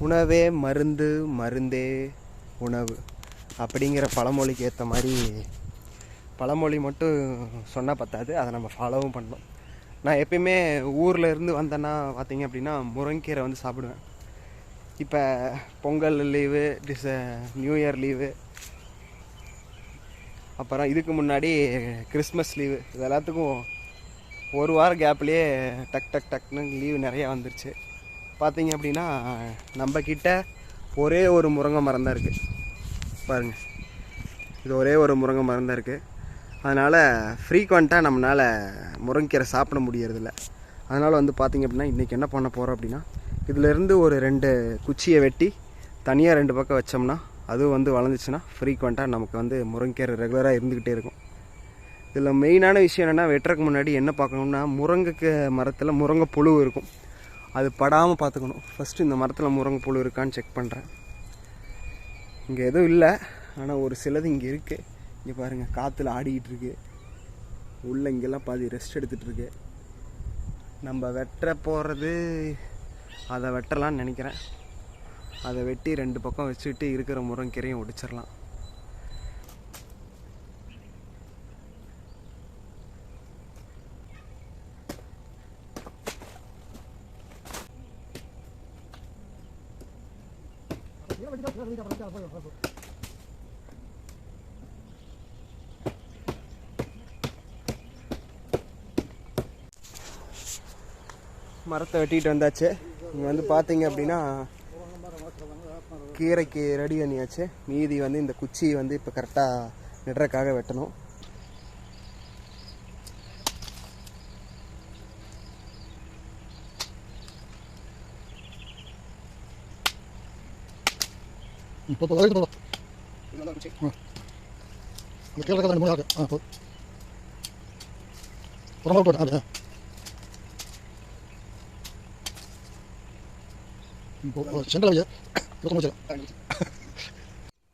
உணவே மருந்து, மருந்தே உணவு அப்படிங்கிற பழமொழிக்கு ஏற்ற மாதிரி பழமொழி மட்டும் சொன்னால் பத்தாது, அதை நம்ம ஃபாலோவும் பண்ணணும். நான் எப்பயுமே ஊரில் இருந்து வந்தேன்னா பார்த்தீங்க அப்படின்னா முருங்கீரை வந்து சாப்பிடுவேன். இப்போ Pongal leave, new year leave, அப்புறம் இதுக்கு முன்னாடி கிறிஸ்மஸ் லீவு, இது எல்லாத்துக்கும் ஒரு வாரம் கேப்லேயே டக்குன்னு லீவு நிறையா வந்துருச்சு. பார்த்தீங்க அப்படின்னா நம்மக்கிட்ட ஒரே ஒரு முருங்கை மரம் தான் இருக்குது பாருங்கள். இது ஒரே ஒரு முருங்கை மரம் தான் இருக்குது. அதனால் ஃப்ரீக்வெண்ட்டாக நம்மளால் முருங்கீரை சாப்பிட முடியறதில்ல. அதனால் வந்து பார்த்திங்க அப்படின்னா இன்றைக்கி என்ன பண்ண போகிறோம் அப்படின்னா, இதிலேருந்து ஒரு 2 குச்சியை வெட்டி தனியாக 2 பக்கம் வச்சோம்னா அதுவும் வந்து வளர்ந்துச்சுன்னா ஃப்ரீக்வெண்ட்டாக நமக்கு வந்து முருங்கீரை ரெகுலராக இருந்துக்கிட்டே இருக்கும். இதில் மெயினான விஷயம் என்னென்னா, வெட்டுறதுக்கு முன்னாடி என்ன பார்க்கணுன்னா, முருங்கைக்கு மரத்தில் முருங்கை புழு இருக்கும், அது படாமல் பார்த்துக்கணும். ஃபஸ்ட்டு இந்த மரத்தில் முருங்கை புழு இருக்கான்னு செக் பண்ணுறேன். இங்கே எதுவும் இல்லை, ஆனால் ஒரு சிலது இங்கே இருக்குது. இங்கே பாருங்கள், காற்றுல ஆடிக்கிட்டு இருக்கு. உள்ளே இங்கெல்லாம் பாதி ரெஸ்ட் எடுத்துகிட்டு இருக்கு. நம்ம வெட்ட போகிறது அதை வெட்டலான்னு நினைக்கிறேன். அதை வெட்டி 2 பக்கம் வச்சுக்கிட்டு இருக்கிற முருங்கீரையும் ஒடிச்சிடலாம். மரத்தை வெட்டிட்டு வந்தாச்சு. இங்கே வந்து பார்த்தீங்க அப்படின்னா கீரைக்கு ரெடி பண்ணியாச்சு. மீதி வந்து இந்த குச்சி வந்து இப்போ கரெக்டாக நடுறதுக்காக வெட்டணும்.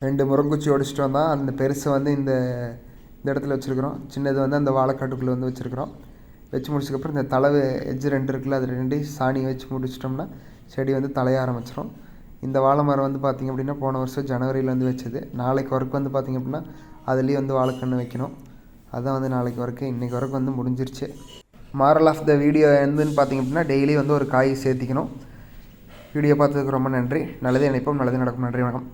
ரெண்டு முருங்குச்சி ஒடிச்சிட்டு வந்தால் அந்த பெருசை வந்து இந்த இடத்துல வச்சுருக்குறோம். சின்னது வந்து அந்த வாழைக்காட்டுக்குள்ளே வந்து வச்சுருக்குறோம். வச்சு முடிச்சதுக்கப்புறம் இந்த தளவு எஜ்ஜு 2 இருக்குல்ல, அது 2 சாணி வச்சு முடிச்சிட்டோம்னா செடி வந்து தலைய ஆரம்பிச்சிடும். இந்த வாழை மரம் வந்து பார்த்திங்க அப்படின்னா போன வருஷம் ஜனவரியில் வந்து வச்சது. நாளைக்கு ஒர்க் வந்து பார்த்திங்க அப்படின்னா அதுலேயும் வந்து வாழைக்கன்று வைக்கணும். அதுதான் வந்து நாளைக்கு ஒர்க்கு. இன்றைக்கி ஒர்க் வந்து முடிஞ்சிருச்சு. மாரல் ஆஃப் த வீடியோ என்னன்னு பார்த்திங்க அப்படின்னா டெய்லி வந்து ஒரு காய் சேர்த்திக்கணும். வீடியோ பார்த்ததுக்கு ரொம்ப நன்றி. நல்லதே நினைப்போம், நல்லதே நடக்கும். நன்றி, வணக்கம்.